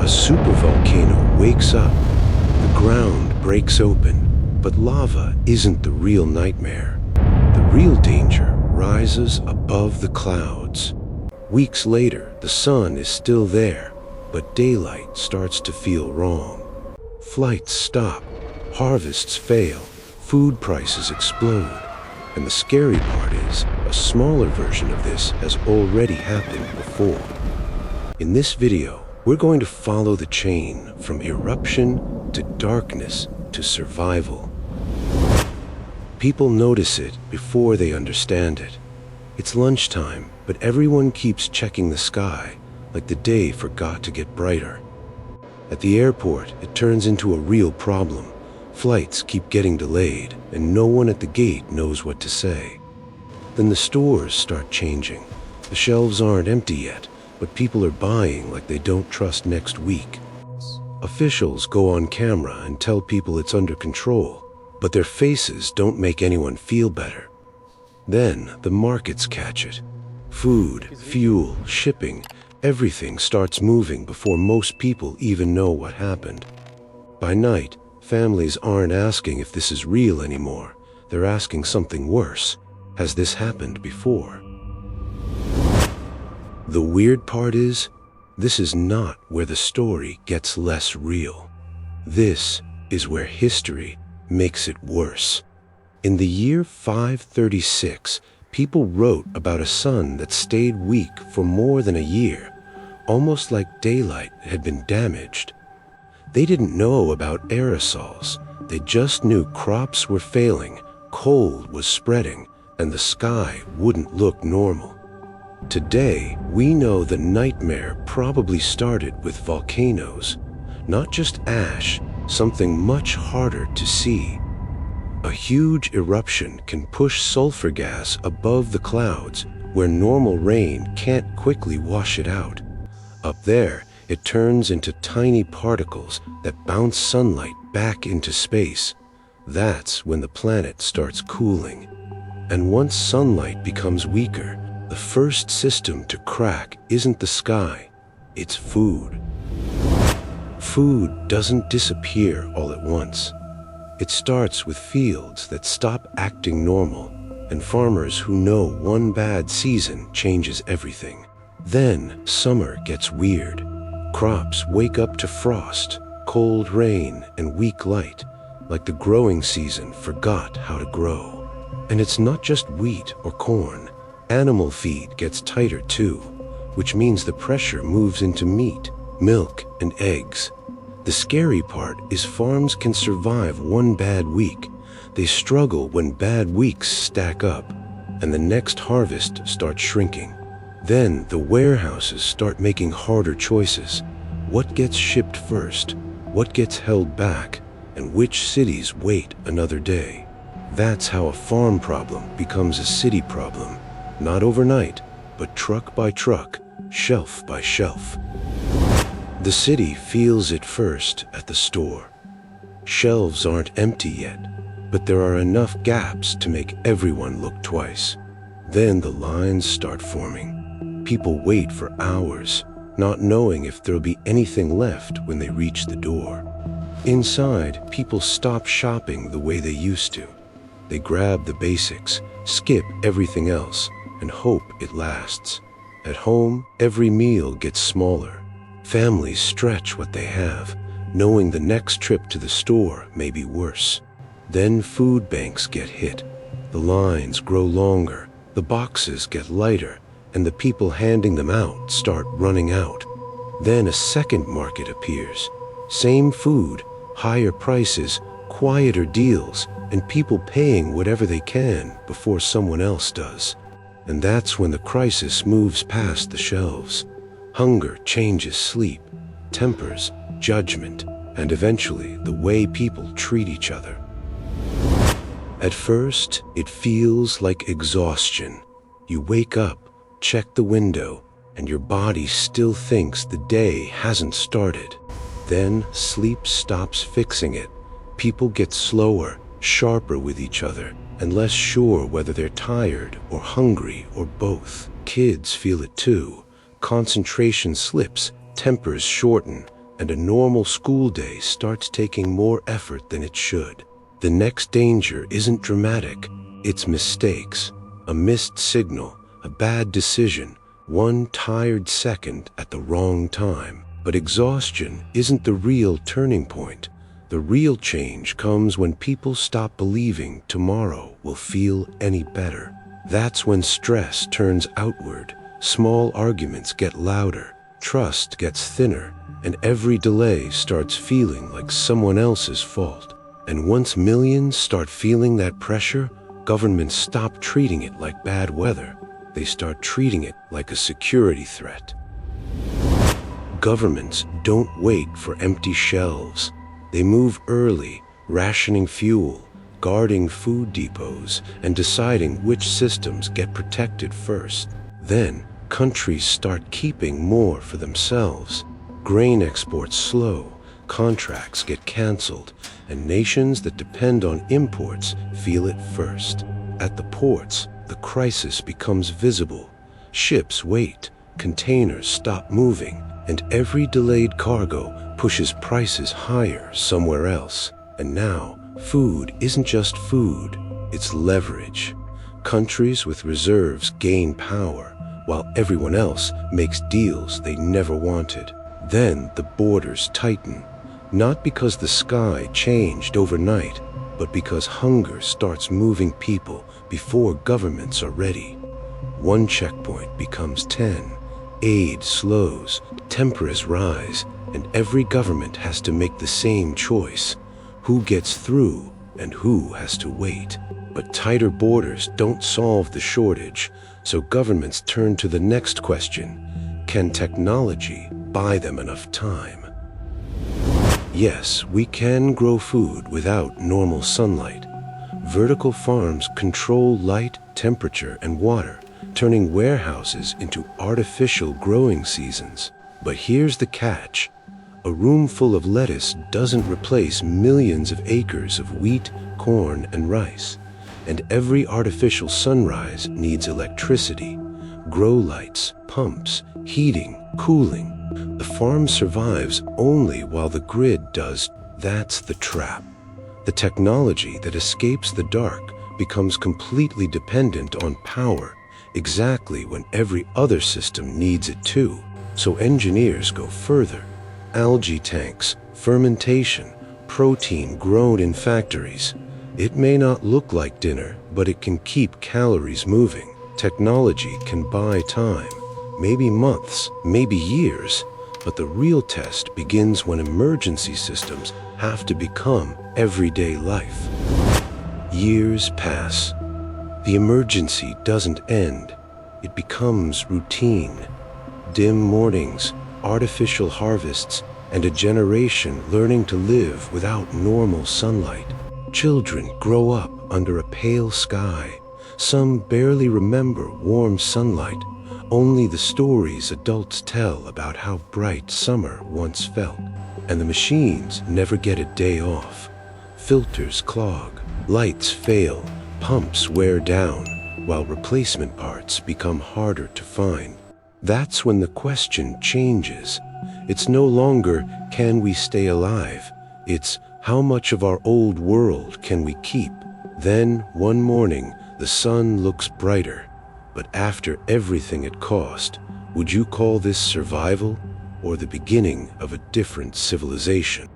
A supervolcano wakes up. The ground breaks open, but lava isn't the real nightmare. The real danger rises above the clouds. Weeks later, the sun is still there, but daylight starts to feel wrong. Flights stop, harvests fail, food prices explode. And the scary part is, a smaller version of this has already happened before. In this video, we're going to follow the chain from eruption to darkness to survival. People notice it before they understand it. It's lunchtime, but everyone keeps checking the sky, like the day forgot to get brighter. At the airport, it turns into a real problem. Flights keep getting delayed, and no one at the gate knows what to say. Then the stores start changing. The shelves aren't empty yet, but people are buying like they don't trust next week. Officials go on camera and tell people it's under control, but their faces don't make anyone feel better. Then the markets catch it. Food, fuel, shipping, everything starts moving before most people even know what happened. By night, families aren't asking if this is real anymore. They're asking something worse. Has this happened before? The weird part is, this is not where the story gets less real. This is where history makes it worse. In the year 536, people wrote about a sun that stayed weak for more than a year, almost like daylight had been damaged. They didn't know about aerosols. They just knew crops were failing, cold was spreading, and the sky wouldn't look normal. Today, we know the nightmare probably started with volcanoes, not just ash, something much harder to see. A huge eruption can push sulfur gas above the clouds where normal rain can't quickly wash it out. Up there, it turns into tiny particles that bounce sunlight back into space. That's when the planet starts cooling. And once sunlight becomes weaker, the first system to crack isn't the sky, it's food. Food doesn't disappear all at once. It starts with fields that stop acting normal, and farmers who know one bad season changes everything. Then summer gets weird. Crops wake up to frost, cold rain, and weak light, like the growing season forgot how to grow. And it's not just wheat or corn. Animal feed gets tighter too, which means the pressure moves into meat, milk, and eggs. The scary part is farms can survive one bad week. They struggle when bad weeks stack up, and the next harvest starts shrinking. Then the warehouses start making harder choices. What gets shipped first? What gets held back? And which cities wait another day? That's how a farm problem becomes a city problem. Not overnight, but truck by truck, shelf by shelf. The city feels it first at the store. Shelves aren't empty yet, but there are enough gaps to make everyone look twice. Then the lines start forming. People wait for hours, not knowing if there'll be anything left when they reach the door. Inside, people stop shopping the way they used to. They grab the basics, skip everything else, and hope it lasts. At home, every meal gets smaller. Families stretch what they have, knowing the next trip to the store may be worse. Then food banks get hit. The lines grow longer, the boxes get lighter, and the people handing them out start running out. Then a second market appears. Same food, higher prices, quieter deals, and people paying whatever they can before someone else does. And that's when the crisis moves past the shelves. Hunger changes sleep, tempers, judgment, and eventually the way people treat each other. At first, it feels like exhaustion. You wake up, check the window, and your body still thinks the day hasn't started. Then sleep stops fixing it. People get slower, sharper with each other, and less sure whether they're tired or hungry or both. Kids feel it too. Concentration slips, tempers shorten, and a normal school day starts taking more effort than it should. The next danger isn't dramatic, it's mistakes. A missed signal, a bad decision, one tired second at the wrong time. But exhaustion isn't the real turning point. The real change comes when people stop believing tomorrow will feel any better. That's when stress turns outward, small arguments get louder, trust gets thinner, and every delay starts feeling like someone else's fault. And once millions start feeling that pressure, governments stop treating it like bad weather. They start treating it like a security threat. Governments don't wait for empty shelves. They move early, rationing fuel, guarding food depots, and deciding which systems get protected first. Then, countries start keeping more for themselves. Grain exports slow, contracts get canceled, and nations that depend on imports feel it first. At the ports, the crisis becomes visible. Ships wait, containers stop moving, and every delayed cargo pushes prices higher somewhere else. And now, food isn't just food, it's leverage. Countries with reserves gain power, while everyone else makes deals they never wanted. Then the borders tighten, not because the sky changed overnight, but because hunger starts moving people before governments are ready. One checkpoint becomes 10. Aid slows, temperatures rise, and every government has to make the same choice: who gets through and who has to wait. But tighter borders don't solve the shortage, so governments turn to the next question: can technology buy them enough time? Yes, we can grow food without normal sunlight. Vertical farms control light, temperature, and water, turning warehouses into artificial growing seasons. But here's the catch. A room full of lettuce doesn't replace millions of acres of wheat, corn, and rice. And every artificial sunrise needs electricity, grow lights, pumps, heating, cooling. The farm survives only while the grid does. That's the trap. The technology that escapes the dark becomes completely dependent on power, exactly when every other system needs it too. So engineers go further. Algae tanks, fermentation, protein grown in factories. It may not look like dinner, but it can keep calories moving. Technology can buy time, maybe months, maybe years, but the real test begins when emergency systems have to become everyday life. Years pass. The emergency doesn't end. It becomes routine. Dim mornings, artificial harvests, and a generation learning to live without normal sunlight. Children grow up under a pale sky. Some barely remember warm sunlight, only the stories adults tell about how bright summer once felt. And the machines never get a day off. Filters clog, lights fail, pumps wear down, while replacement parts become harder to find. That's when the question changes. It's no longer, can we stay alive? It's, how much of our old world can we keep? Then, one morning, the sun looks brighter. But after everything it cost, would you call this survival or the beginning of a different civilization?